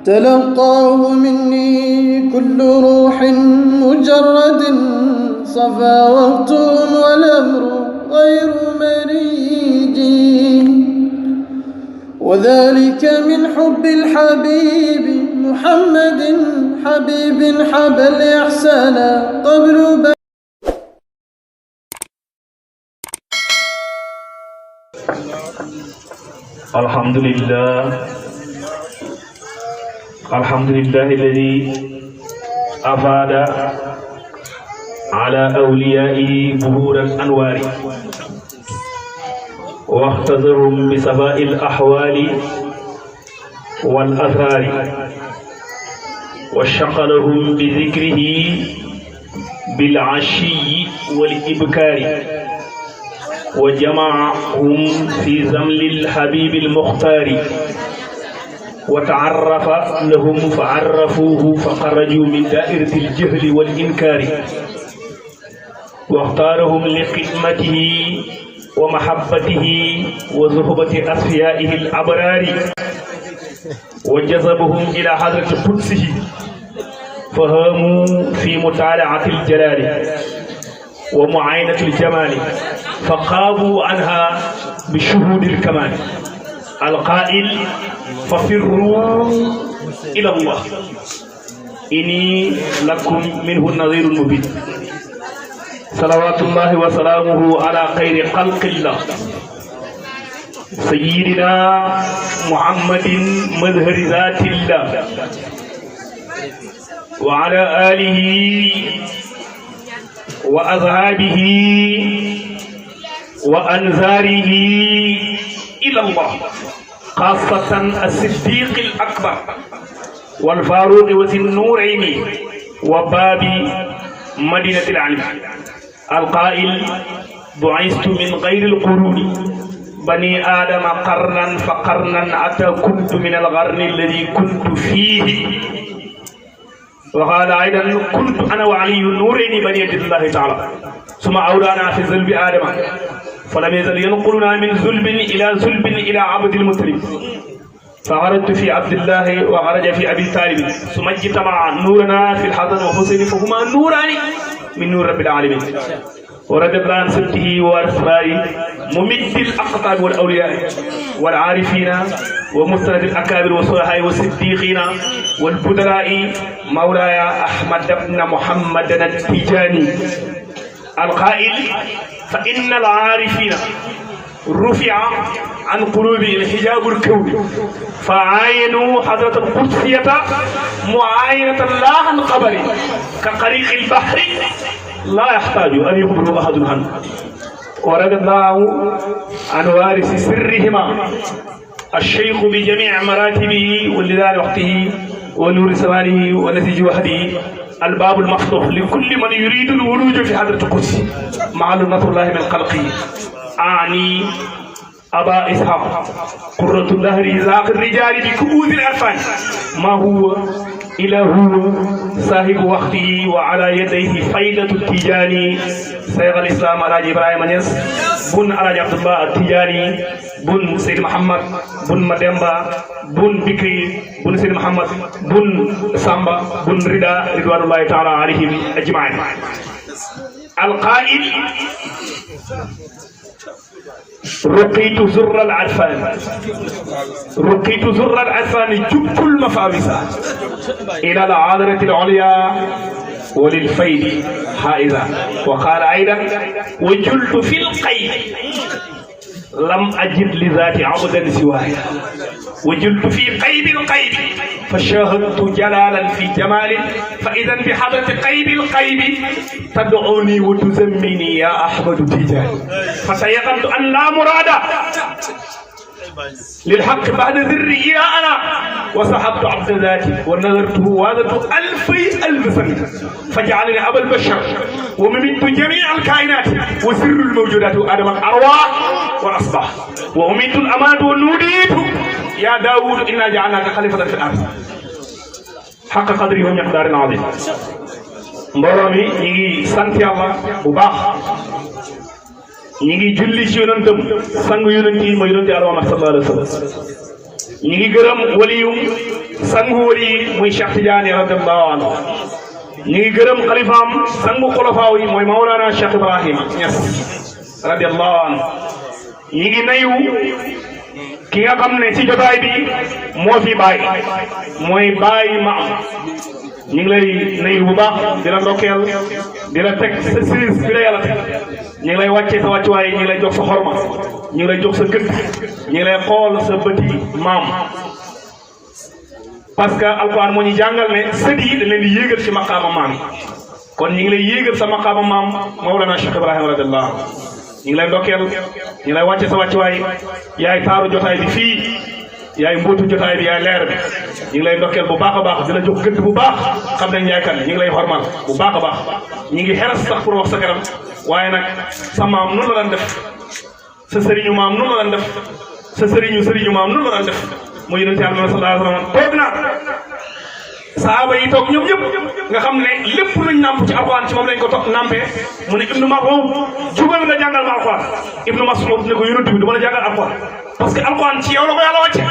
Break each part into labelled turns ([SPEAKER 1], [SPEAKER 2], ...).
[SPEAKER 1] تلقاه مني كل روح مجرد صفا وقت والأمر غير مريج، وذلك من حب الحبيب محمد حبيب حب الإحسان قبل
[SPEAKER 2] الحمد لله الذي أفاد على أوليائه ظهور الأنوار واختزرهم بسباء الأحوال والأثار وشغلهم بذكره بالعشي والإبكار وجمعهم في زمل الحبيب المختار وتعرف لهم فعرفوه فخرجوا من دائرة الجهل والإنكار واختارهم لخدمته ومحبته وزهبة أصفيائه الأبرار وجذبهم إلى حضرة قدسه فهموا في مطالعة الجلال ومعاينة الجمال فخابوا عنها بشهود الكمال القائل ففروا إلى الله إني لكم منه النذير المبين صلوات الله وسلامه على خير خلق الله سيدنا محمد مظهر ذات الله وعلى آله وأصحابه وأنذاره إلى الله خاصة الصديق الأكبر والفاروق وذي النورين وباب مدينة العلم القائل بعثت من غير القرون بني آدم قرنا فقرنا أتى كنت من القرن الذي كنت فيه وقال أيضا كنت أنا وعلي النورين بني الله تعالى ثم أورانا في ظلب آدم فلم يزل ينقلنا من ظلم إلى عبد المطلب فخرجت في عبد الله وخرج في أبي طالب ثم اجتمع نورنا في الحسن وحسين فهما نوران من نور رب العالمين ورد الله عن سبته وأسراره ممد الأقطاب والأولياء والعارفين ومستند الأكابر والصلحاء والصديقين والبدلاء مولاي أحمد بن محمد التجاني القائل فإن العارفين رفع عن قلوبهم حجاب الكون فعاينوا حضرة القدسية معاينة لا عن قبر كقريق البحر لا يحتاج أن يخبر أحد عنه ورد الله عن وارث سرهما الشيخ بجميع مراتبه ولدان وقته ونور زمانه ونسيج وحده الباب المفتوح لكل من يريد الولوج في حضرة القدس مع نصر الله من خلقه أعني أبا إسحاق قرة الله رزاق الرجال بكؤوس الأرفان ما هو إلا هو صاحب وقته وعلى يديه فيضة التجاني شيخ الإسلام على إبراهيم نياس بن على عبد الله التجاني بن سيد محمد بن مدمبا بن بكري بن سيد محمد بن سامبا بن رضا رضوان الله تعالى عليهم أجمعين القائل رقيت زر العرفان جبت المفاوز إلى العذرة العليا وللفيد حائزة وقال أيضا وجلت في القيد لم أجد لذات عبدا سواي وجلت في قيد القيد فشاهدت جلالا في جمال فإذا بحضرة قيد القيد تدعوني وتزمني يا أحمد تجاني فتيقنت أن لا مراد للحق بعد ذري إلى أنا وصحبت عبد ذاتي ونظرته وادت ألف سنة فجعلني أبا البشر وممت جميع الكائنات وسر الموجودات آدم الأرواح والأصباح وأميت الأمانة ونوديت يا داود إنا جعلناك خليفة في الأرض حق قدره ومقدار عظيم mbooloo mi ñi ngi sant yàlla bu baax ñi ngi julli ci yonentam sang yonent yi mooy yonent Yàlla Muhammad sallallahu alayhi wa sallam ñi ngi gërëm waliyum sangoor yi muy Cheikh Tidiane radiyallahu anhu ñu ngi gërëm xalifaam sangu xulafaaw yi mooy Mawlana Cheikh Ibrahim Niass radiyallahu anhu ñu ngi nayu ki nga xam ne ci jotaay bi moo fi bàyyi mooy bàyyi maam ñu ngi lay nayu bu baax di la ndokkeel di la teg sa siis bi la yàlla teg ñu ngi lay wàccee sa wàccuwaay ñu ngi lay jox sa xorma ñu ngi lay jox sa gëdd ñu ngi lay xool sa bëti maam parce que alquran moo ñu jàngal ne sët yi dañ leen di yéegal ci maqaama maam kon ñu ngi lay yéegal sa maqaama maam Mawlana Cheikh Ibrahima radiyallahu anhu ñu ngi lay ndokkeel ñu ngi lay wàcce sa wàccuwaay yaay taaru jotaay bi fii yaay mbootu jotaay bi yaay leer bi ñu ngi lay ndokkeel bu baax a baax di la jox gëdd bu baax xam nañ yaay kan ñu ngi lay xormal bu baax a baax ñu ngi xeras sax pour wax sa kanam waaye nag sa maam noonu la daan def sa sëriñu maam noonu la daan def sa sëriñu maam noonu la daan def mu yonent Yàlla sallallahu alayhi wa sallam toog na saaba yi toog ñoom ñëpp nga xam ne lépp luñ nàmp ci alxuraan ci moom lañ ko toog nàmpee mu ne Ibnu Mas'ud jugal nga jàngal ma alxuraan Ibnu Mas'ud ne ko yonent bi du ma la jàngal alxuraan parce que alxuraan ci yow la ko yàlla wàcce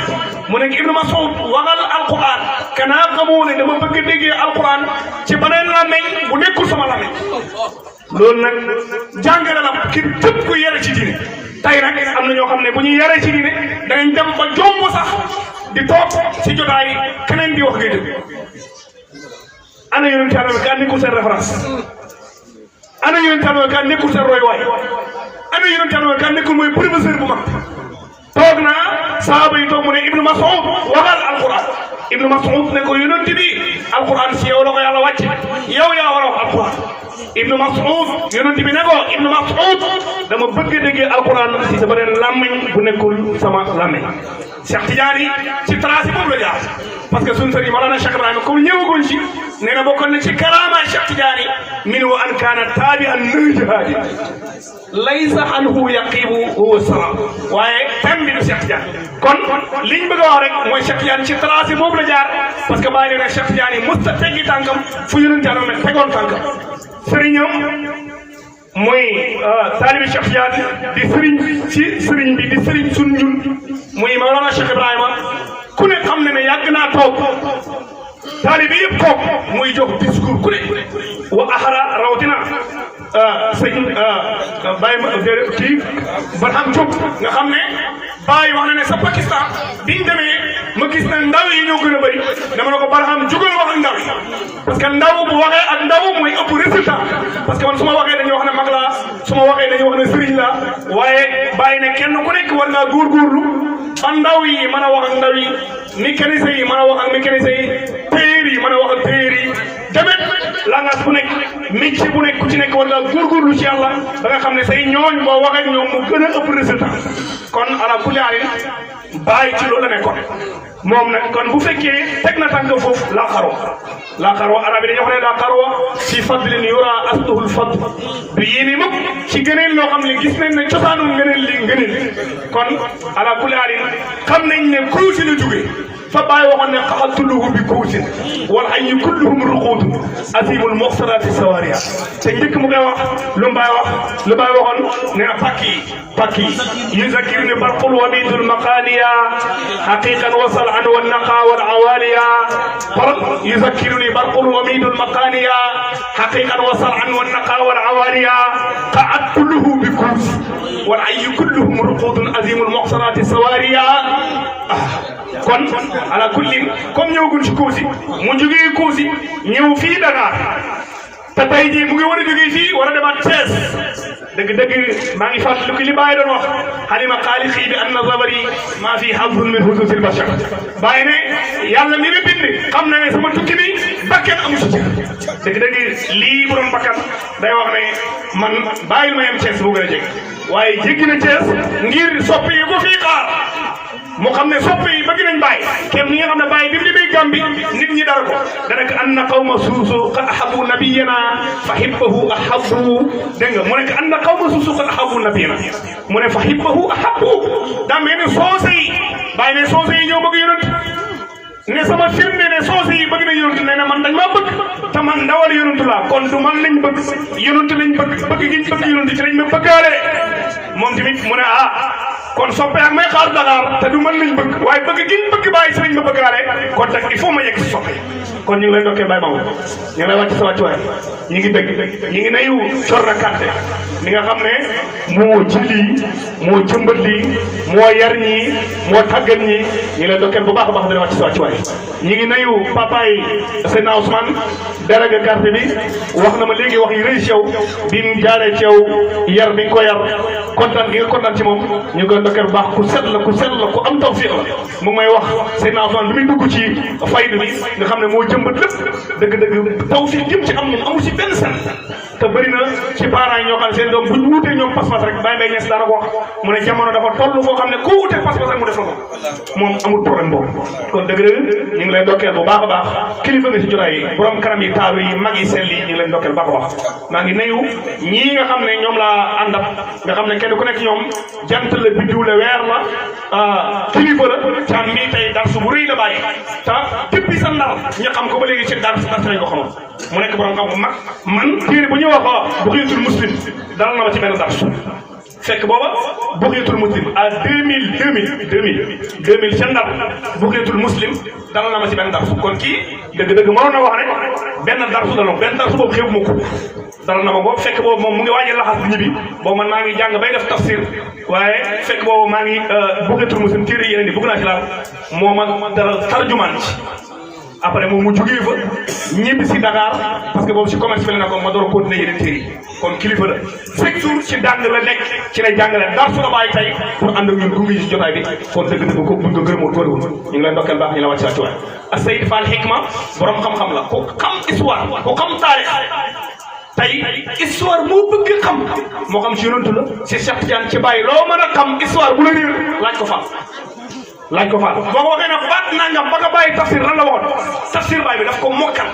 [SPEAKER 2] mu ne Ibnu Mas'ud waxal alxuraan kanaa xamoo ne dama bëgg a déggee alxuraan ci beneen làmmeñ bu nekkul sama làmmeñ loolu nag jàngale la ki tëpp ku yare ci diine tey nag am na ñoo xam ne bu ñuy yaree ci diine danañ dem ba jomb sax di toog ci jotaay keneen di wax ngay dégg ana yonent Yàlla ka nekkul seen référence ana yonent Yàlla ka nekkul seen royuwaay ana yonent Yàlla ka nekkul mooy professeur bu mag toog naa saaba yi toog mu ne Ibnu Mas'ud waxal alquran Ibnu Mas'ud ne ko yonent bi alquran si yow la ko yàlla wàcce yow yaa war a wax alquran Ibnu Mas'ud yonent bi ne ko Ibnu Mas'ud dama bëgg a déggee alquran si sa beneen làmmiñ bu nekkul sama làmmiñ Cheikh Tidiane ci tracé boobu la jaar parce que suñu sëriñ Mawlana Cheikh Ibrahima comme ñëwaguñ ci nee na bokkoon na ci karaama Cheikh Tidiane min wa an kaana taabi'an najhaadi laysa anhu yaqibu huwa salaam waaye thème bi du Cheikh Tidiane kon liñ bëgg a wax rek mooy Cheikh Tidiane ci tracé boobu la jaar parce que bàyyi ne Cheikh Tidiane mos a teggi tànkam fu yonent Yàlla me tegoon tànkam sëriñam mooy taalibi Cheikh Tidiane di sëriñ ci sëriñ bi di sëriñ sun ñun muy Mawlana Cheikh Ibrahima ku ne xam ne ne yàgg naa toog taalibi yëpp toog muy jox discours ku ne wa axara rawatina sëñ Baye kii Barham Diop nga xam ne Baye wax na ne sa Pakistan biñ demee ma gis ne ndaw yi ñoo gën a bëri dama ne ko Barham jugal wax ak ndaw yi parce que ndaw bu waxee ak ndaw mooy ëpp résultat parce que man su ma waxee dañuy wax ne mag laa su ma waxee dañuy wax ne sëriñ laa waaye Baye ne kenn ku nekk war ngaa góorgóorlu ba ndaw yi mën a wax ak ndaw yi mécanicien yi mën a wax ak mécanicien yi tailleur yi mën a wax ak tailleur yi demet langage bu nekk métier bu nekk ku ci nekk war ngaa góorgóorlu ci yàlla da nga xam ne say ñooñ boo waxee ñoom mu gën a ëpp résultat kon ala kulli haalin Baye ci loolu la nekkoon moom nag kon bu fekkee teg na tànk foofu la xarwa arabi dañuy wax ne la xarwa ci fadlin yura asluhul fadl du yéene mukk ci gëneel loo xam ne gis nañ ne cosaanul ngëneel kon ala kulli haalin xam nañ ne kuusi la jógee fa Baye waxoon ne xaxaltuluhu bi kuusin wal ayyu kulluhum ruquutu azimul muqsadati sawaria te njëkk mu koy wax lu Baye waxoon ne na pàkk yi yuzakiruni barqul wamidul maqaliya haqiqan wasal an wa naqa wal awaliya يذكرني برق وميد المقانيا حقيقا وصل عن والنقا والعواليا قعد كله بكوس والعي كلهم رقود عظيم المحصنات السواريا kon ala kulli comme ñëwagul ci Kousi mu jógee Kousi ñëw fii Dakar te tey jii mu ngi war a jógee fii war a demaat Thiès dëgg maa ngi fàttaliku li Baye doon wax xalima xaalixii bi anna zabari maa fi hazun min huzusil bashar Baye ne yàlla mi ma bind xam na ne sama tukki bi bakkan amu ci dëgg lii bu doon bakkan day wax ne man bàyyil ma yem Thiès bu gën a jege waaye jéggi na Thiès ngir soppi yi ko fii xaar moo xam ne soppe yi bëgg nañ Baye kenn ni nga xam ne Baye bi mu demee Gambi nit ñi dara ko dana ko anna qawma suusu qad ahabu nabiyana fa hibbahu ahabu dégg nga mu ne ko anna qawma suusu qad ahabu nabiyana mu ne fa hibbahu ahabu daa mel ne soose yi Baye ne soose yi ñëw bëgg yonent ne sama firnde ne soose yi bëgg na yonent ne na man dañ maa bëgg te man ndawal yonent laa kon du man lañ bëgg yonent lañ bëgg giñ bëgg yonent ci lañ ma bëggaale moom tamit mu ne kon soppe ak may xaar Dakar te du mën nañ bëgg waaye bëgg gi ñu bëgg bàyyi sëriñ ma bëggaale kon nag il faut ma yegg si soppe kon ñu ngi lay ndokkee Baye Mamadou ñu ngi lay wàcc sa wàccuwaay ñu ngi dëgg ñu ngi nayu Corna Kanté mi nga xam ne moo ji lii moo jëmbat lii moo yar ñii moo tàggat ñii ñu ngi lay ndokkee bu baax a baax dina wàcc sa wàccuwaay ñu ngi nayu papa yi Seydina Ousmane délégué carte bi wax na ma léegi wax yi rëy ci yow bi mu jaaree ci yow yar bi nga ko yar kontaan gi nga kontaan ci moom ñu ngi koy ndokkee bu baax ku set la ku am tawfiq la mu may wax Seydina Ousmane bi muy dugg ci faydu bi nga xam ne moo jëmbat lépp dëgg-dëgg tawfiq jëm ci am moom amu ci benn sen te bëri na ci parents yi ñoo xam ne seen doom bu ñu wuutee ñoom pas-pas rek Baye Mbaye Niass daana ko wax mu ne jamono dafa toll foo xam ne koo wutee pas-pas rek mu def la ko moom amul problème boobu kon dëgg-dëgg ñu ngi lay ndokkeel bu baax a baax kilifa nga si jotaay yi borom kanam yi taaru yi mag yi sell yi ñu ngi lay ndokkeel bu baax a baax maa ngi nuyu ñii nga xam ne ñoom laa àndal nga xam ne kenn ku nekk ñoom jant la biddiw la weer la kilifa la caan mii tey darsu bu rëy la bàyyi te depuis sa ndar ñu xam ko ba léegi ci darsu lañ ko xamoon mu nekk borom xam bu mag man téere bu ñu wax Bughyatul Muslim dalal na ma ci benn darsu fekk booba Bughyatul Muslim à 2000 ca Ndar Bughyatul Muslim dalal na ma ci benn darsu kon kii dëgg-dëgg mënoon na wax ne benn darsu boobu xew ma ko dalal na ma boobu fekk boobu moom mu ngi waajal laxas di ñibbi boobu man maa ngi jàng bay def tafsir waaye fekk boobu maa ngi Bughyatul Muslim téere yeneen di bëgg naa ci laal moo ma dalal tarjumaan ci après moom mu jugee fa ñibbi si Dakar parce que boobu si commerce bi la nekkoon ma door a continuer yeneen téere yi kon kilifa la chaque jour ci dàng la nekk ci lay jàngale dar su la bàyyi tey pour ànd ak ñun gunge ci jotaay bi kon dëgg-dëgg ko buñ ko gërëmoo tóoriwul ñu ngi lay ndokkeel baax ñu la wàcc wàccuwaay ak Seyd Fall Hikma borom xam-xam la ku xam histoire ku xam taarix tey histoire moo bëgg xam moo xam ci yonantu la si Cheikh Tidiane ci bàyyi loo mën a xam histoire bu la réer laaj ko faal boo ko waxee ne baat nangam ba nga bàyyi tafsir lan la waxoon tafsir baay bi daf ko mokkal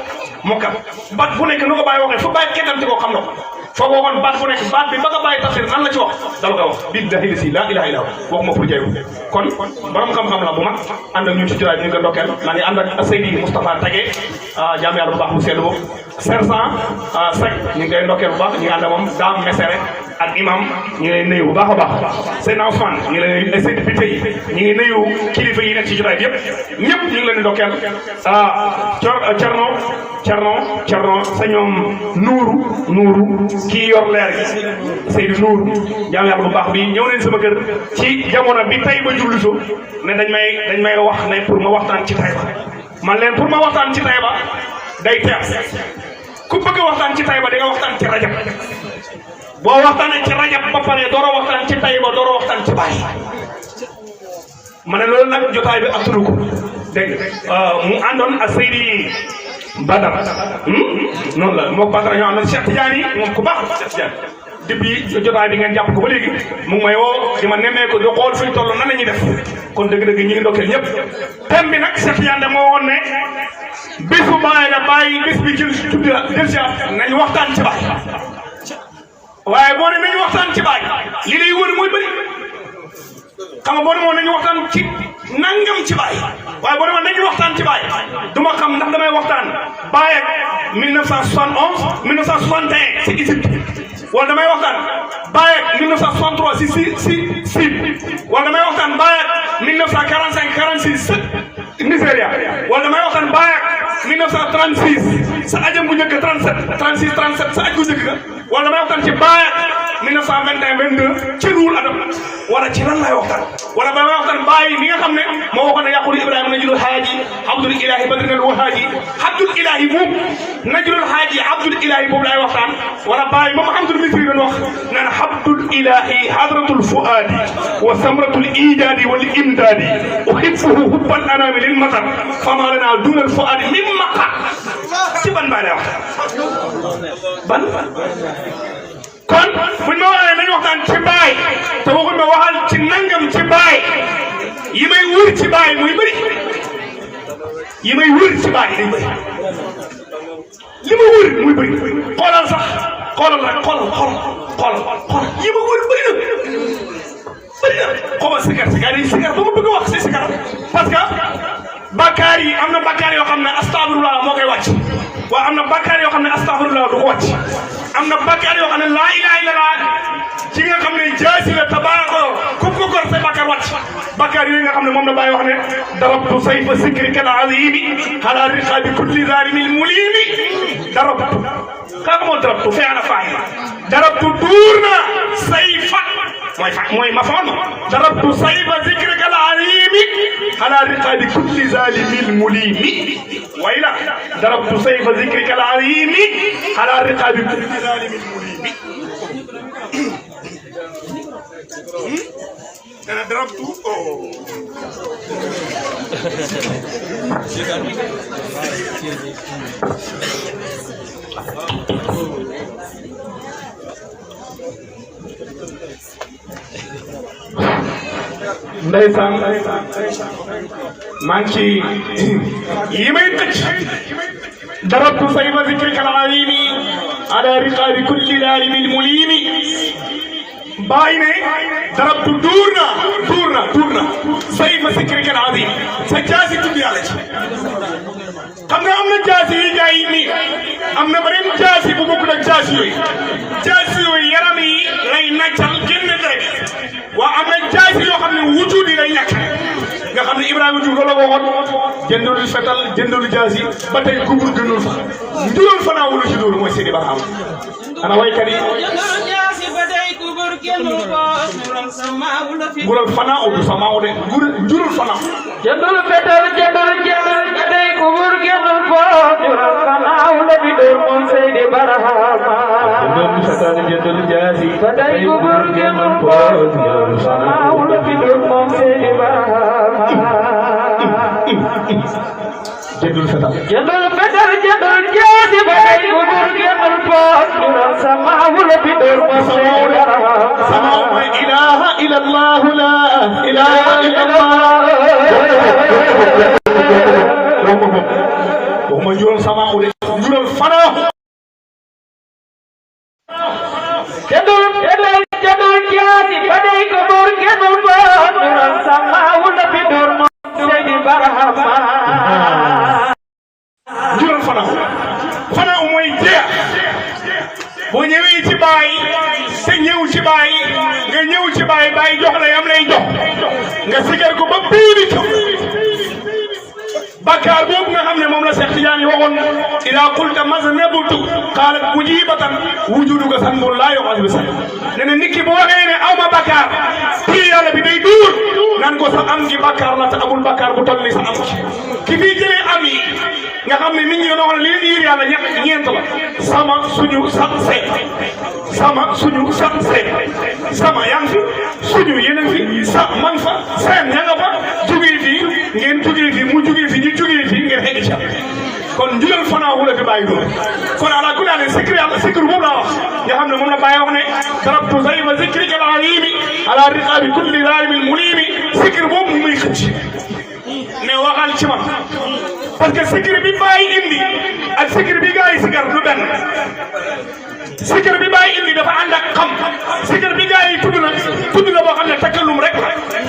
[SPEAKER 2] baat bu nekk nu ko bàyyi waxee fu bàyyi keddante ko xam na ko foo ko waxoon baat bu nekk baat bi ba nga bàyyi tafsir nan la ci wax dal nga wax billahi si laa ilaha illa waxuma pour jeewu kon borom xam-xam la bu mag ànd ak ñun ci jotaay bi ñu ko ndokkeel maa ngi ànd ak Seydi Moustapha Tage jaam yàlla bu baax bu sell boobu sergent Seck ñu ngi koy ndokkeel bu baax ñu ngi ànd ak moom Dame Mesere ak imam ñu ngi lay nuyu bu baax a baax Seydina Ousmane ñu ngi lay nuyu député yi ñu ngi nuyu kilifa yi nekk ci jotaay bi yëpp ñëpp ñu ngi leen di ndokkeel Cerno sa ñoom nuuru kii yor leer gi Seydou Nour jaam yàlla bu baax bi ñëw nañ sama kër ci jamono bi tay ba jublu so ne dañ may wax ne pour ma waxtaan ci Taïba man leen pour ma waxtaan ci Taïba day teew ku bëgg a waxtaan ci Taïba da nga waxtaan ci rajab boo waxtaanee ci rajab ba pare door a waxtaan ci Taïba door a waxtaan ci Baay ma ne loolu nag jotaay bi attunu ko dégg mu àndoon ak Seydi Badar noonu la moom Badar ñoo àndoon Cheikh Tidiane yi moom ku baax Cheikh Tidiane depuis jotaay bi ngeen jàpp ko ba léegi mu ngi may woo di ma nemmee ko di xool fi ñu toll nan la ñuy def kon dëgg-dëgg ñu ngi ndokkeel ñëpp thème bi nag Cheikh Tidiane moo woon ne bisu Baay la bàyyi bis bi jël si nañu waxtaan ci Baay waaye boo ne nañu waxtaan ci Baay li lay wër mooy bëri xam nga boo demoon nañu waxtaan ci nangam ci Baay waaye boo demoon nañu waxtaan ci Baay du ma xam ndax damay waxtaan Baay ak 1971 1961 si Égypte wala damay waxtaan Baay ak 1963 si wala damay waxtaan Baay ak 1945 46 Nigéria wala damay waxtaan Baay ak 1936 sa ajam bu njëkk 37 36 37 sa aj bu njëkk wala damay waxtaan ci Baay ak 1921 22 ci ruul adam wala ci lan lay waxtaan wala damay waxtaan Baay mi nga xam ne moo waxoon ne yàqulu Ibrahima najulul haaji Abdul Ilahi badrinal wahaaji Abdul Ilahi moom najulul haaji Abdul Ilahi boobu lay waxtaan wala Baay moom Abdul Misri doon wax naan Abdul Ilahi hadratul fuaadi wa samratul ijaadi wal imdaadi uhibbuhu hubban anami lil matar fama lana dunal fuaadi min maqa ci ban Baay lay waxtaan ban kon buñ ma waxee nañu waxtaan ci Baay te waxuñ ma waxal ci nangam ci Baay yi may wër ci Baay muy bëri yi may wër ci Baay day bëri li ma wër muy bëri xoolal sax xoolal rek xoolal yi ma wër bëri na xoolal sikar yi sikar ba ma bëgg a wax si sikar parce que bakkaar yi am na bakkaar yoo xam ne astafirullah moo koy wàcc waaye am na bakkaar yoo xam ne astafirullah du ko wàcc am na bakkaar yoo xam ne laa ilaha illallah ci nga xam ne jaasi la tabaaraka ku ko gor sa bakkaar bakkaar yooyu nga xam ne moom la Baay wax ne darabtu sayfa zikrika al-azimi ala riqabi kulli zalimin mulimi darabtu xam moo darabtu fi'l fa'il darabtu duur na sayfa mooy mafoon darabtu sayfa zikrika al-azimi ala riqabi kulli zalimin mulimi wayla darabtu sayfa zikrika al-azimi ala riqabi kulli zalimin mulimi أنا ضربته ndeysaan maa ngi ci yi may tëj darabtu sayfa zikrika al-azimi ala riqabi kulli zalimin mulimi Baay ne darabtu duur na sayfa zikrika al-azim sa jaasi tudd yàlla ci xam nga am na jaasi yi gars yi nii am na beneen jaasi bu bokkul ak jaasi yooyu yaram yi lay naccal génn rek waa am na jaasi yoo xam ne wujud yi lay ñàkk nga xam ne Ibrahima Diouf loolu la waxoon jëndul fetal jëndul jaasi ba tey gubur gënul fa njuróol fa naa wulu ci loolu mooy Seydi Barham ana waykat yi ngural fanaa du samaa de njurul fanaa
[SPEAKER 1] jëndul fetal jëndul day kubur gënul fa njural fanaa la fi door moom Seydi Barhama jëndul fetal jëndul jaasi ba day kubur gënul fa njural fanaa la fi door moom Seydi Barhama
[SPEAKER 2] jëndul fetal
[SPEAKER 1] jëndul jaasi ba day kubur gënul fa njural samaa la fi door moom Seydi Barhama
[SPEAKER 2] samaa mooy ilaha illallah la ilaha illallah waxuma njural samaa de njural fanaa
[SPEAKER 1] jëndul jaasi ba day kubur gënul fa njural samaa la fi door moom Seydi Barhama
[SPEAKER 2] njural fanaa mooy jeex boo ñëwee ci Baay te ñëw ci Baay nga ñëw ci Baay Baay jox la yam lay jox nga sigar ko ba biiri ko bakkaar boobu nga xam ne moom la Seex Tijaan waxoon ila qulta maznabtu qaalat mujibatan wujuduka sanbun laa yuqasu bi san ne ne nit ki bu waxee ne aw ma bakkaar fii yàlla bi day duur nan ko sa am gi bakkaar la te amul bakkaar bu toll ni sa am ki fii jëlee am yi nga xam ne nit ñi doon wax li leen yiir yàlla ñeent la sama suñu sanse sama yaa ngi fi suñu yeneen fi sa man fa seen ña nga fa jugee fii ngeen jugee fii mu jugee fii ñu jugee fii ngeen xëy ci kon njulal fanaa wula fi bàyyi doon kon ala kulli haal sikri yàlla sikri boobu laa wax nga xam ne moom la bàyyi wax ne darabtu sayfa zikrika al-azimi ala riqabi kulli zalimin mulimi sikri boobu muy xëcc ne waxal ci man parce que sikri bi bàyyi indi ak sikri bi gars yi sikar du benn sikir bi Baay indi dafa ànd ak xam sikir bi gars yi tudd na boo xam ne takkalum rek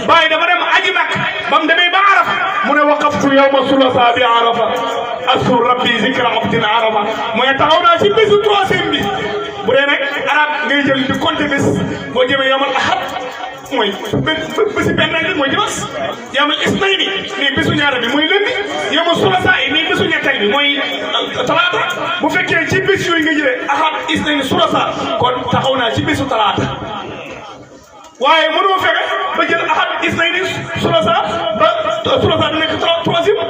[SPEAKER 2] Baay dafa dem aji Makka ba mu demee ba Arafa mu ne waqaftu yawma sulasa bi Arafa asur rabbi zikra abdin Arafa mu ne taxaw naa ci bésu troisième bi bu dee nag arab ngay jël di compter bés boo jëmee yawmal ahad mooy bési benn rek mooy dimanche yawmal isnayni nii bésu ñaar bi mooy lundi yawmal sulasa yi nii bésu ñetteel bi mooy talaata bu fekkee ci bés yooyu nga jëlee ahad isnayni sulasa kon taxaw naa ci bésu talaata waaye mënoo fexe ba jël ahad isnayni sulasa ba sulasa bi nekk troisième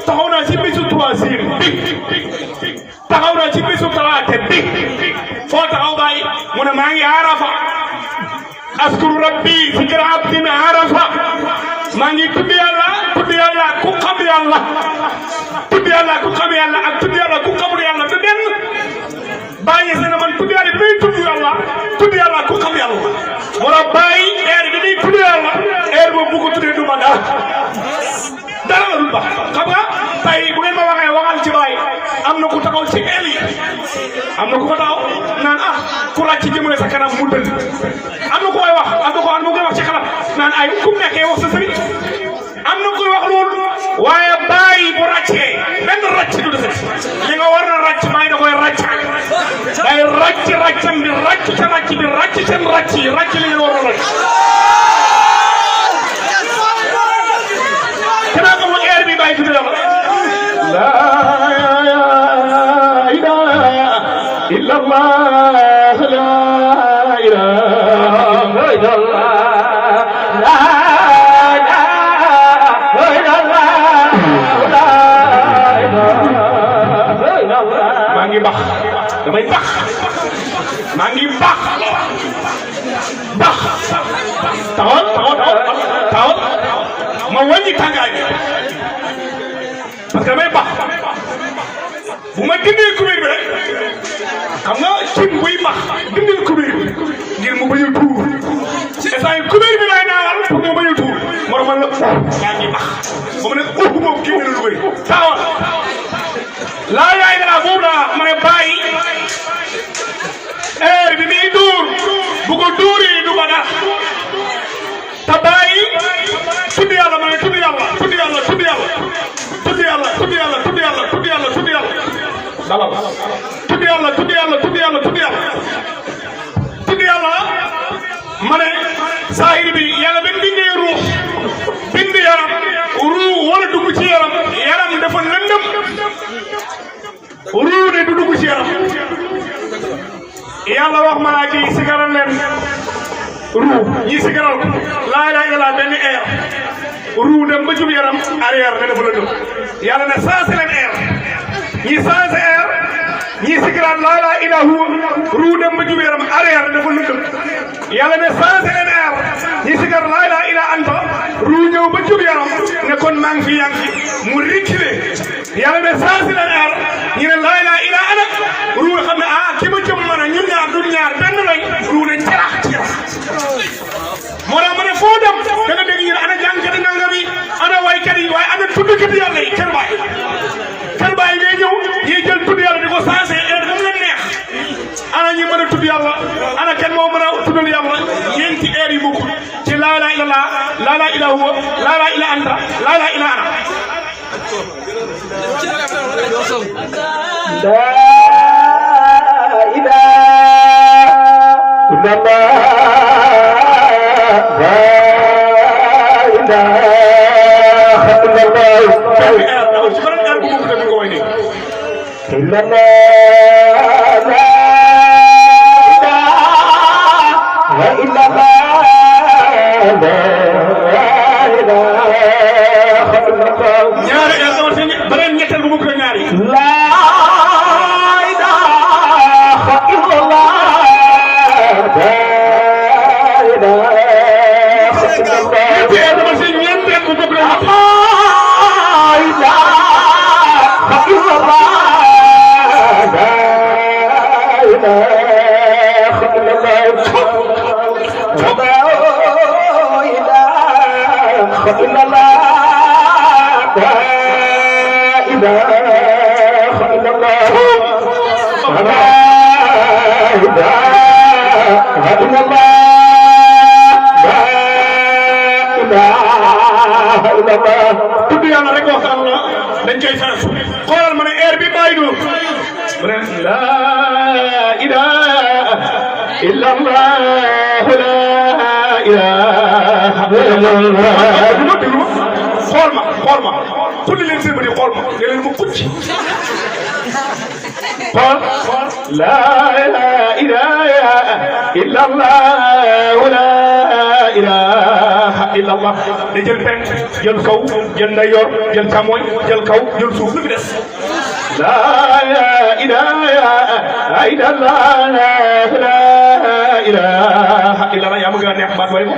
[SPEAKER 2] taxaw naa ci bésu troisième bi taxaw naa ci bésu talaata bi foo taxaw bàyyi mu ne maa ngi Arafa askuru rabbi zikra abdin Arafa maa ngi tudd yàlla ku xam yàlla tudd yàlla ku xam yàlla ak tudd yàlla ku xamul yàlla du benn bàyyi se na man tudd yàlla bi may tudd yàlla ku xam yàlla wala bàyyi heure bi muy tudd yàlla heure boobu bu ko tuddee du ma dara la dul baax xam nga tey bu ngeen ma waxee waxal ci bàyyi am na ku taxaw ci el yi am na ku fa taxaw naan ku ràcc jëmale sa kanam mu dënd am na ku koy wax ci xalam naan ay ku nekkee wax sa sëriñ am na koy wax loolu waaye bàyyi bu ràccee benn ràcc du desati li nga war na ràcc bàyyi da koy ràcc day ràccam bi ràcc ca ràcc bi ràcc seen ràcc yi ràcc li nga war a ràcc لا إله إلا الله لا إله إلا الله لا إله إلا الله لا إله إلا الله maa ngi bax damay bax maa ngi bax taxawal ma wàññi tàngaay bi parce que damay bax bu ma dindee kubéer bi rek xam nga cin buy bax dindil kubéer bi ngir mu bañ a tuur instant yii kubéer bi laay naawal pour nga bañ a tuur moo tax man la maa ngi bax ba mu ne moom génne na lu bëri taxawal laa yaay dara boobu laa ma ne bàyyi heure bi muy duur bu ko duuree du ba dara te bàyyi tudd yàlla ma ne tudd yàlla tudd yàlla tudd yàlla tudd yàlla tudd yàlla tudd yàlla tudd yàlla tudd yàlla dalal tudd yàlla tudd yàlla tudd yàlla tudd yàlla tudd yàlla ma ne saahir bi yàlla ba bindee ruux bind yaram ruux wala dugg ci yaram yaram dafa lëndëm ruux ne du dugg ci yaram yàlla wax malaaka yi sigaral leen ruux ñi sigaral ko laa ilaaha illallaah benn air ruux dem ba jub yaram arrière ne dafa lëndëm yàlla ne sensé leen air ñi sensé air ñi sigaral laa ilaaha illallaah ruux dem ba jub yaram arrière ne dafa lëndëm yàlla ne sensé leen air ñi sigaral laa ilaaha illallaah anta ruux ñëw ba jub yaram ne kon maa ngi fi yàgg mu reculé yàlla ne sensé leen air ñu ne laa ilaaha illallaah ana ruux xam ne ah ki ma jëm mën a ñun ñaar duñ ñaar benn lañ ruux ne carax moo tax ma ne foo dem da nga dégg ñu ne ana jàngkati nangam yi ana waykat yi waaye ana tuddkati yàlla yi kër baay ngay ñëw ñiy jël tudd yàlla di ko sensé heure dam leen neex ana ñi mën a tudd yàlla ana kenn moo mën a tuddal yàlla ñeenti heure yi bokkul ci laa ilaaha illallaah laa ilaaha illa huwa laa ilaaha illa anta laa ilaaha illa ana tudd yàlla rek waxtaan la dañ koy sant xoolal ma ne heure bi bàyyi du mu ne laa ilaaha illallah laa ilaaha illallah xool ma xulli leen seen bëri xool ma ne leen ma kucc xool laa ilaaha illallah laa ilaaha illallah da jël penk jël kaw jël ndeyjoor jël càmmoñ jël kaw jël suuf lu fi des laa ilaaha illallah laa ilaaha illallah yaa ma gën a neex baat way ko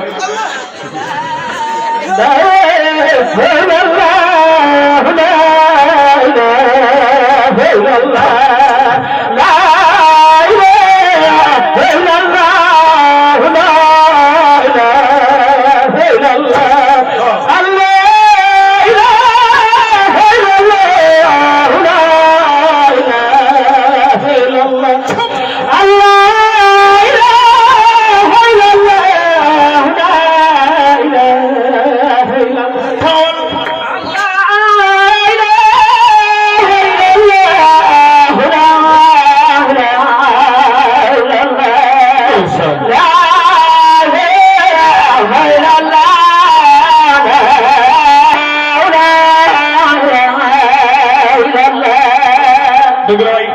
[SPEAKER 2] dëgg la waay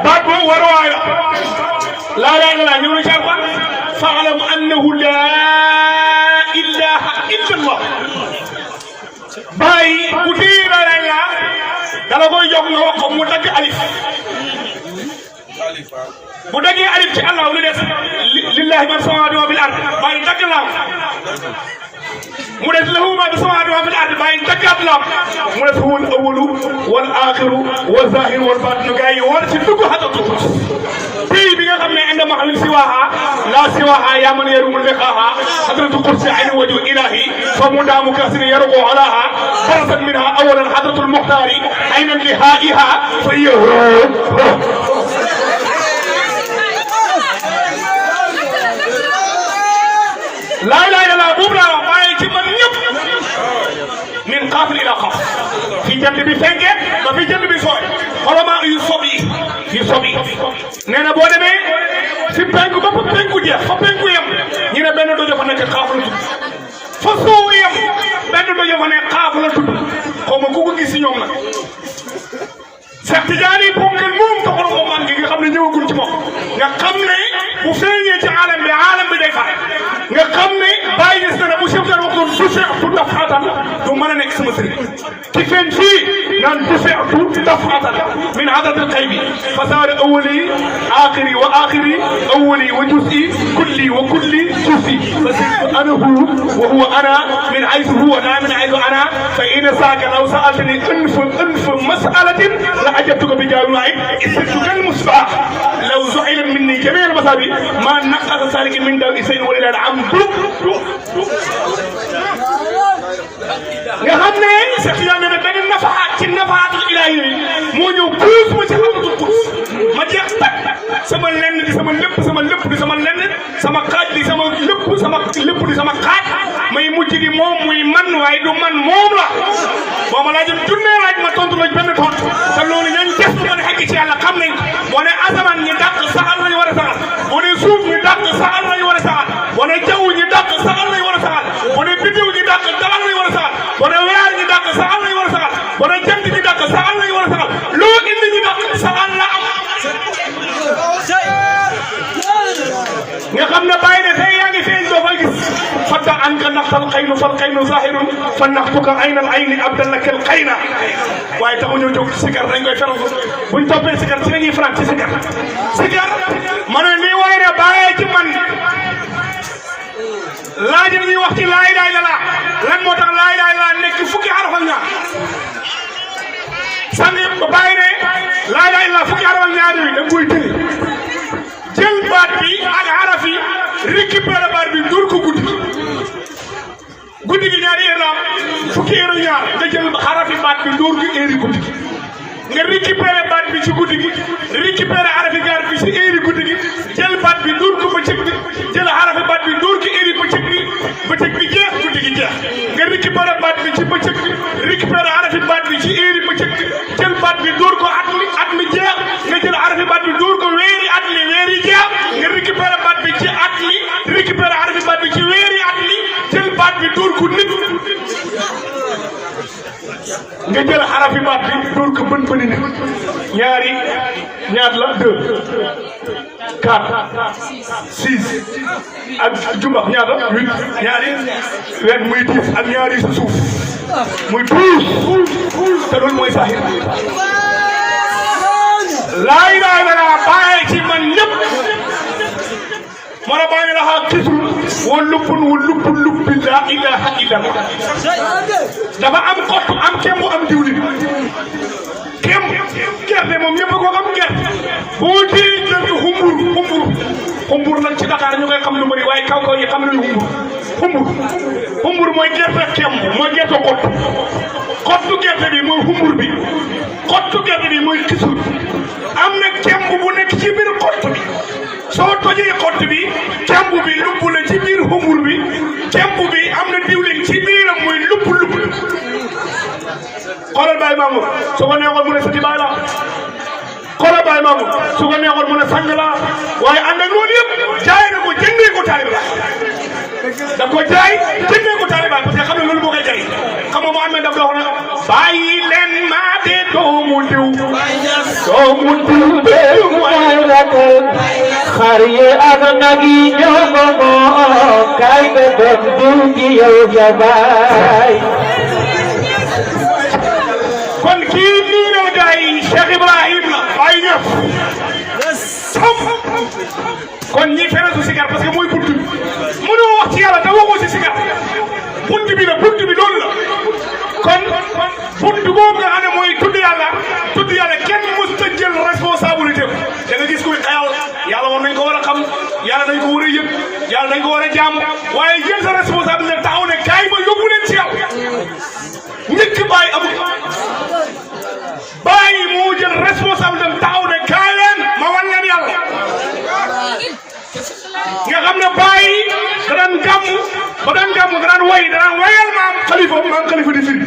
[SPEAKER 2] baat boobu waruwaay la laa ilaaha illallaah ñëw na ci Alxuraan fa'lam annahu laa ilaaha illallaah bàyyi ku téye laa ilaaha illallaah dala koy jox nga wax ko mu dagg alif bu daggee alif ci Allah lu des lillahi ma samaawaati wa bil ard bàyyi dagg laam mu des lahu ma samaawaati wa bil ard bàyyi daggaat laam mu des huwal awwalu wal aaxiru wal zaahiru wal baatinu gaa yi war ci dugg xatatu pays bi nga xam ne inda maxalin siwaaha la siwaaha yaa man yarumul liqaaha hadratu kursi ayni waju ilahi fa mu daamu kasri yaruqu alaha barasan minha awalan hadratul muxtaari ayna lihaiha fa laa ilaaha illallaah boobu laa wax waaye ci man ñëpp min xaaf ila xaaf fi jant bi fenkee ba fi jant bi sooy xolomaa yu sob yi nee na boo demee si penku ba fa penku jeex fa penku yem ñu ne benn dojo fa nekk xaaf la tudd fa soowu yem benn dojo fa nekk xaaf la tudd xaw ma ku ko gis si ñoom nag Seex Tijaan yi ponkal moom taxul ko man gi nga xam ne ñëwagul ci moom nga xam ne bu feeñee ci alam bi day fare nga xam ne bàyyi gis na ne bu Cheikh Tidiane wax doon du seextu dafatan du mën a nekk sama sëriñ ci feeñ fii naan du seextu dafatan min hadratil qaybi fasaada awwali aaxiri wa aaxiri awwali wa jusi kulli wa kulli jusi fasirtu anahu wa huwa ana min haythu huwa la min haythu ana fa in saaka law saaltani أنف مسألة لأجبتك بجواب استرتك المصباح لو زعل مني جميع المصابي ما نقص سالك من داء سين ولا العمد nga xam ne Seex Tijaan ne benn nafaat ci nafaatul ilaahi moo ñëw puus ma ci xamatul puus ma jeex tak sama lenn di sama lépp sama lépp di sama lenn sama xaaj di sama lépp sama lépp di sama xaaj may mujj di moom muy man waaye du man moom la boo ma laajoon junne laaj ma tontu la benn tontu te loolu ñooñu des na mën a xegg ci yàlla xam nañ boo ne asamaan ñi dàq saxal lañu war a saxal boo ne suuf ñi dàq saxal lañu war a saxal boo ne jaww ñi dàq saxal lañu war a saxal boo ne biddiw ñi dàq saxal lañu war a saxal boo ne weer ñi dàq saxal lañu war a saxal boo ne jant ñi dàq saxal lañu war a saxal loo indi ñi dàq saxal la am nga xam ne bàyyi ne tey yaa ngi feeñ doo fay gis fadda an ka naxtal xaynu fal xaynu zahirun fa naxtuka aynal ayni abdalakal xayna waaye taxu ñoo jóg sikar dañ koy feral buñ toppee sikar ci la ñuy faral ci sikar ma ne nii waaye ne bàyyee ci man laaj ñuy wax ci laa ilaaha illallaah lan moo tax laa ilaaha illallaah nekk fukki araf ak ñaar sànni bàyyi ne laa ilaaha illallaah fukki araf ak ñaar yooyu da nga koy tëri jël baat bi ak araf yi récupéré baat bi dóor ko guddi gi ñaari heure la fukki heure ñaar nga jël arafi baat bi dóor ko heure guddi gi nga récupéré baat bi ci guddi gi récupéré arafi gaar bi ci heure guddi gi jël baat bi dóor ko bëccëg bi jël arafi baat bi dóor ko heure bëccëg bi jeex guddi gi jeex nga récupéré baat bi ci bëccëg bi récupéré arafi baat bi ci heure bëccëg bi jël baat bi dóor ko at mi jeex nga jël arafi baat bi dóor ko weeri jeex nga récupéré baat bi ci at mi récupéré arafi baat bi ci weeri at mi jël baat bi dóor ko nit nga jël arafi baat bi dóor ko bën bëni nit ñaari ñaat la 2 4 6 ak jumbax ñaata 8 ñaari wet muy 10 ak ñaari sa suuf muy 12 te loolu mooy sahir laa ilaaha illallaah bàyyi ci man ñëpp mara bàyyi la xaa kisru wa lubbun lubbi laa ilaaha illallaah dafa am xott am kemb am diwlin kemb gerte moom ñëpp ko xam gerte boo jëlee gerte xumbur nag ci Dakar ñu koy xam lu bëri waaye kaw yi xam nañu xumbur mooy gerte kemb mooy gerte xottu gerte bi mooy xumbur bi xottu gerte bi mooy kisru am na kemb bu nekk ci biir xott bi soo tojee xott bi kemb bi lupp la ci biir xumbur bi kemb bi am na diwlin ci biiram muy lupp xoolal Baye Mamour su ko neexoon mu ne sëti Baye la xoolal Baye Mamour su ko neexoon mu ne sang la waaye ànd ak loolu yëpp jaay na ko jëndee ko taalibe la da ko jaay jëndee ko taalibe parce que xam ne loolu moo koy jëriñ xam nga Mouhamed daf doon wax na bàyyi leen maa de doomu diw
[SPEAKER 1] doomu tuube mooy rakal xar yi ak nag yi ñoo ko moom kaay nga doon diw gi yow sa baay
[SPEAKER 2] kon kii nii la gaa yi Cheikh Ibrahim la Baye Niass kon ñi fere su sigar parce que mooy buntu bi mënoo wax ci yàlla te waxoo si sigar buntu bi la buntu bi loolu la kon buntu boobu nga xam ne mooy tudd yàlla kenn mosut a jël responsabilité da nga gis kuy xayal yàlla moom nañ ko war a xam yàlla dañ ko war a yëg yàlla dañ ko war a jàmm waaye jël sa responsabilité taxaw ne kaay ma yóbbu leen ci yàlla njëkk bàyyi amul bàyyi moo jël responsabilité taxaw ne kaay leen ma wan leen yàlla nga xam ne bàyyi daan gàmm daan wayal maam xalifa di firi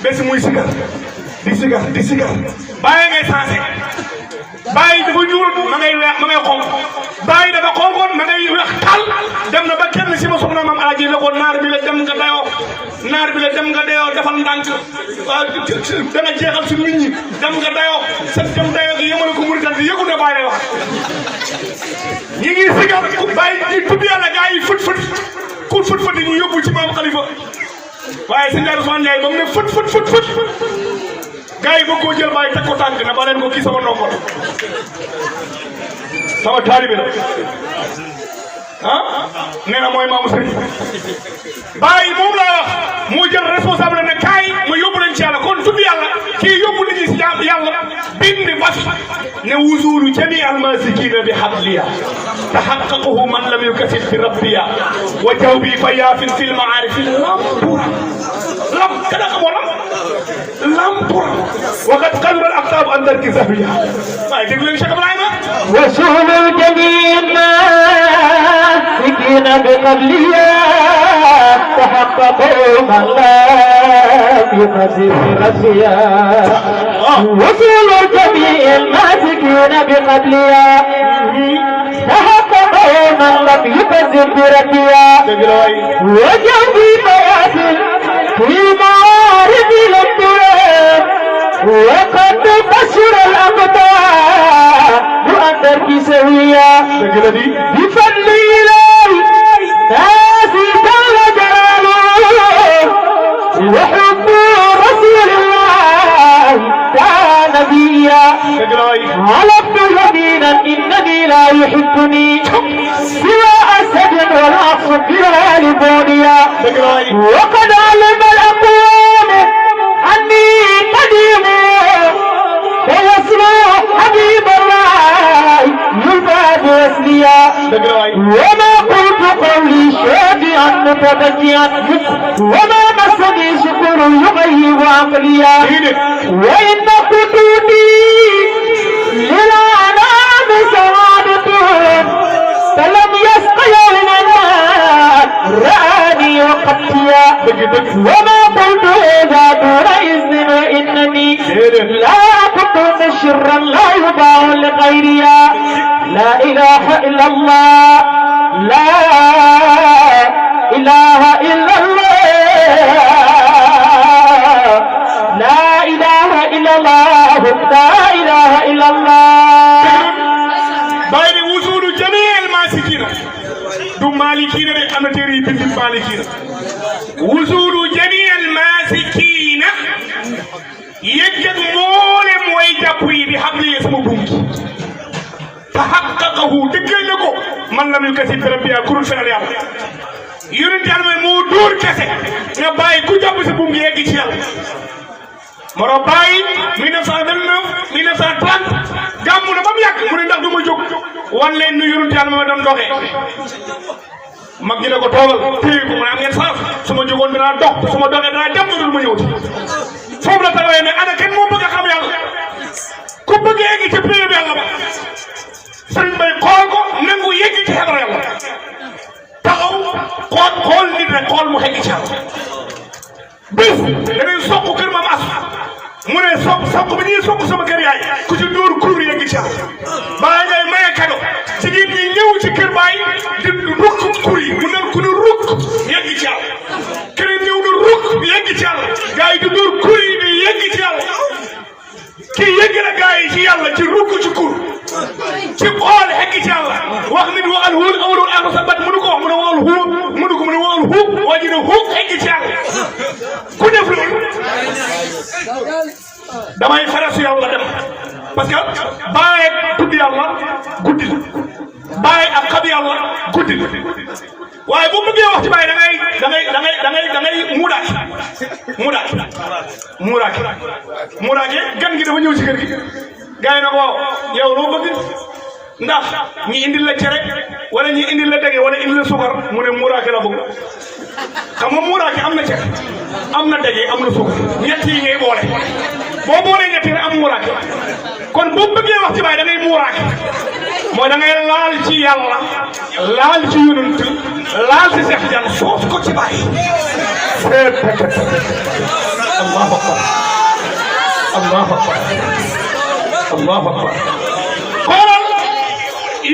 [SPEAKER 2] bés muy sigar di sigar bàyyi ngay sensé bàyyi dafa ñuul ma ngay weex ma ngay xonq bàyyi dafa xonqoon ma ngay weex tal dem na ba kenn si ma soxna maam Alaaji ne ko naar bi la dem nga dayoo defal ndànk da nga jeexal si nit ñi dem nga dayoo sa dem dayoo gi yemale ko Mauritanie yëgu ne bàyyi lay wax ñi ngi sigar bàyyi di tudd yàlla gaa yi fët ñu yóbbu ci maam Khalifa waaye sëñ Ousmane Ndiaye ba mu ne fët gaa yi bëgg koo jël bàyyi teg ko tànk na ba leen ko kii sama ndongo sama taalibe la nee na mooy maamu sëriñ bàyyi moom laa wax moo jël responsable ne kaay ma yóbbu leen ci yàlla kon tudd yàlla kii yóbbu nit ñi si yàlla bind bas ne wusulu jami almasikina bi habliya tahaqqaqahu man lam yukasib bi rabbiya wa jawbi fa yaafin fil maarif lam kada xamoo lam وقد قدر الأقطاب أن تركز فيها ما يجب لي شيخ إبراهيم
[SPEAKER 1] وصول الجميع الناسكين بقبلها تحققوا من لا يقدر ربها وصول الجميع الناسكين بقبلها تحققوا من لم يكذب بربها وجوبي بياسر في معارف الأمراض وقد بشر الأقدار وأنت سوية بفضل الله ناسي جل جلاله وحب رسول الله كان نبيا علمت يمينا إنني لا يحبني سوى أسد والعصر بلا لبونيا وقد علم الأقوام أني قديم ويسمع حبيب الله يباد يسليا وما قلت قولي شادئا متبكيا وما مسني شكر يغيب عقليا وإن قدودي للأنام سعادة فلم يسق يوما رآني وقتيا وما قلت إذا دون إذن وإنني لا أكون شرا لا يباع لغيريا لا إله إلا الله لا إله إلا الله لا إله إلا الله لا إله إلا الله
[SPEAKER 2] بين وصول جميع الماسكين دو مالكين أنا تري بنت مالكين وصول جميع الماسكين يجد مولم ويجابوي بحبل اسمه بوكي تحققه دقلنكو من لم يكسب ربيا كل فعل يعمل يونت يعمل مودور كسي نباي كجاب سبوم يجي تيال مرو باي 1929 1930 gamu na bam yak mu ne ndax duma jog wan len nu yonent yalla ma don doxé mag gi ne ko togal téy ko ma am ngeen saaf suma jogon dina dox suma doxé dina dem dul ma ñewti fofu la taxawé ne ana ken mo bëgg xam yalla ku bëgg yegg ci péyam yalla ba serigne bay xol ko nangu yegg ci xadra yalla taxaw xol nit rek xol mu xegg ci yalla bis da ngay sokku kër mam as mu ne sokku bi ñuy sokku sama kër yaay ku ci dóor kur yegg ci yalla ba ngay maye cadeau ci nit ñi ñëw ci kër baay di rukk kur yi mu ne ku ne rukk yegg ci yalla keneen ñëw na rukk yegg ci yalla gaay di dóor kur yi di yegg ci yalla ki yëgg la gaa yi ci yàlla ci rukk ci kur ci xool xekk ci yàlla wax nit waxal huul awlul ak sa bat mënu ko wax mu ne waxal huul mënu ko mu ne waxal huuk waa ji ne huuk xekk ci yàlla ku def loolu damay faral si yàlla dem parce que bàyyi tudd yàlla guddi bàyyi ak xam yàlla guddi waaye bu bëggee wax ci bàyyi da ngay muuraake gan gi dafa ñëw ci kër gi gars yi na ko waaw yow loo bëgg ndax ñi indil la cere wala ñi indil la dege wala indil la sukar mu ne muuraake la bëgg xam nga muuraake am na cere am na dege am na sukar ñett yi ngay boole boo boolee ñett yi am muuraake kon boo bëggee wax ci bàyyi da ngay muuraake mooy da ngay laal ci yàlla laal ci yonent laal ci Seex Tijaan soos ko ci bàyyi allahu akbar allahu akbar allahu akbar xoolal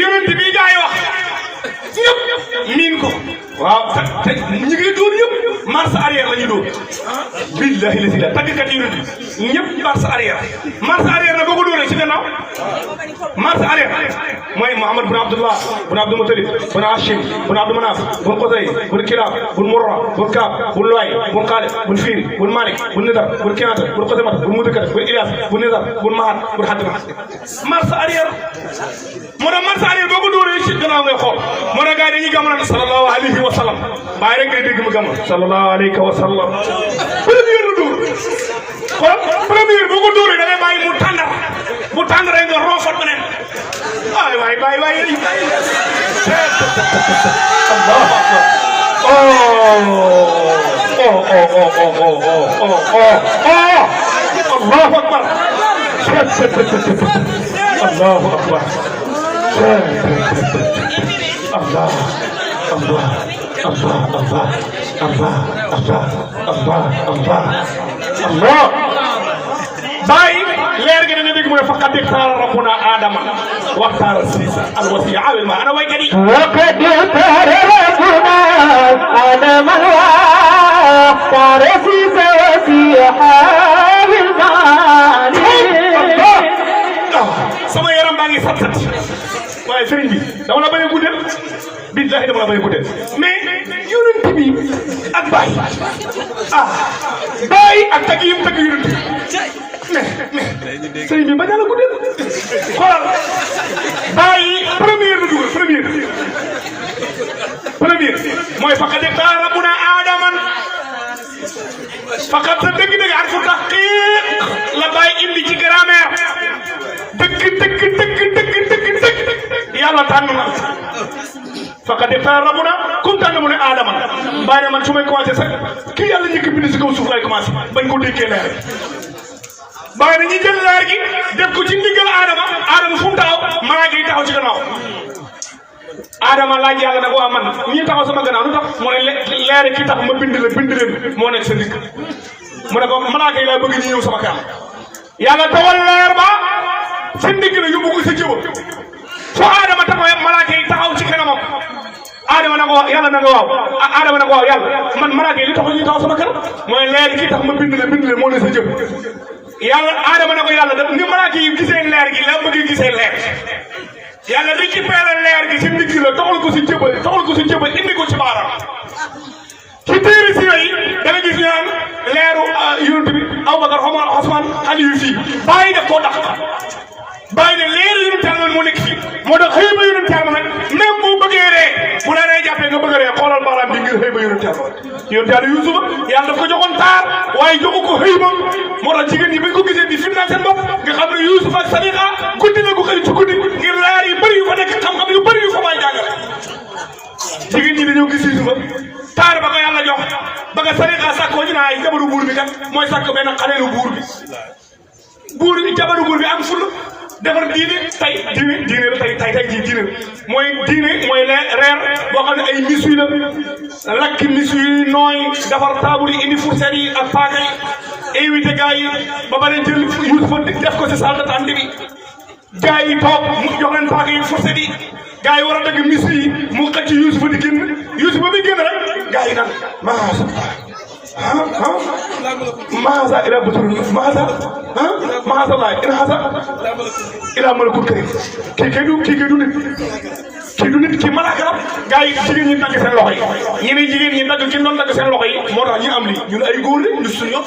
[SPEAKER 2] yonent bi gaa yi wax ñëpp miin ko waaw te ñu ngi dóor ñëpp marche arrière la ñuy dóor billahi la si la tàggkat yonent bi ñëpp marche arrière na boo ko dóoree ci gannaaw marche arrière mooy Muhammad bun Abdullah bun Abdul Mutalib bun Hashim bun Abdul Manaf bun Qusay bun Kilab bun Murra bun Kaab bun Luay bun Xaalid bun Fiiri bun Malik bun Nidar bun Kinaata bun Xusamata bun Mudakar bun Ilyas bun Nizar bun Mahat bun Hadima marche arrière moo tax marche arrière boo ko dóoree ci gannaaw ngay xool moo tax gars yi dañuy gàmmal sallallahu alayhi wa sallam bàyyi rek ngay dégg mu gàmmal sallallahu alayhi wa sallam première la dóor xool première boo ko dóoree da ngay bàyyi mu tàndar nga roofat beneen waay allahu akbar allahu akbar allahu akbar Allah bàyyi leer gi dana dégg mu ne faqad ixtaara rabbuna Adama waxtaara Siisa alwasiya awil ma ana waykat yi
[SPEAKER 1] faqad ixtaara rabbuna Adama waxtaara Siisa wasiya awil ma
[SPEAKER 2] sama yaram baa ngi sat waaye sëriñ bi dama la bañ a guddal billahi dama la bañ a guddal mais yonent bi ak Baye Baye ak tagg yi mu tagg yonent bi mais sëriñ bi bañ a la guddal xoolal Baye première la dugal première mooy faqad ixtaara rabbuna Aadaman faqat sa dëgg-dëgg ak fu taxqiq la Baye indi ci grammaire dëgg yàlla tànn na faqad ixtaara rabbuna comme tànn mu ne Adama Baye man su may commencé sax kii yàlla njëkk bind si kaw suuf lay commencé bañ ko déggee leer Baye na ñi jël leer gi def ko ci ndiggal Adama fu mu taxaw malaaka yi taxaw ci gannaaw Adama laaj yàlla ne ko waa man ñi taxaw sama gannaaw lu tax mu ne leer ki tax ma bind leen moo nekk sa ndigg mu ne ko malaaka yi laa bëgg ñu ñëw sama kanam yàlla tawal leer ba sa ndigg la yóbbu ko sa jëba fo Adama taxaw malaaka yi taxaw ci kanamam Adama na ko yàlla na nga waaw Adama na ko waaw yàlla man malaaka yi li taxaw ñu taxaw sama kanam mooy leer ki tax ma bind leen moo ne sa jëb yàlla Adama na ko yàlla da ni malaaka yi gisee leer gi la bëgg gisee leer yàlla récupéré leer gi ci ndigg la toxal ko si jëbal indi ko ci baaraam ci téere si yooyu da nga gis ñu naan leeru yonent bi Abubakar Omar Osman Aliyu fii bàyyi def koo dàq bàyyi ne leeru yonent Yàlla moo nekk fii moo tax xëy ba yonent Yàlla nag même boo bëggee ree bu la ree jàppee nga bëgg a ree xoolal baaraam bi ngir xëy ba yonent Yàlla Yuusufa yàlla daf ko joxoon taar waaye joxu ko xëy ba moo tax jigéen ñi bañ ko gisee di fitnaal seen bopp nga xam ne Yuusufa ak Saliha guddi la ko xëy ci guddi ngir leer yu bëri yu fa nekk xam-xam yu bëri yu fa may jàngale jigéen ñi dañoo gis Yuusufa taar ba ko yàlla jox ba nga Saliha sàkkoo ñu naa ay jabaru buur bi kat mooy sàkk benn xaleelu buur bi jabaru buur bi am ful defar diine diine la tey diine mooy reer boo xam ne ay misu la lakk misu yi nooy defar taabul yi indi fourchette yi ak paaka yi invité gars yi ba pare jël Yuusufa def ko si salle d'attente bi gars yi toog mu jox leen paaka yi fourchette yi gars yi war a dagg misu yi mu xëcc Yuusufa di génn Yuusufa bi génn rek gars yi naan macha allah
[SPEAKER 3] maasa ila batul maasa maasa laay ina hasa ila malakul karim kii kay du nit kii malaaka la gars yi jigéen ñi dagg seen loxo yi ñeneen jigéen ñi dagg ki doon dagg seen loxo yi moo tax ñu am lii ñun ay góor la ñu suñu yoon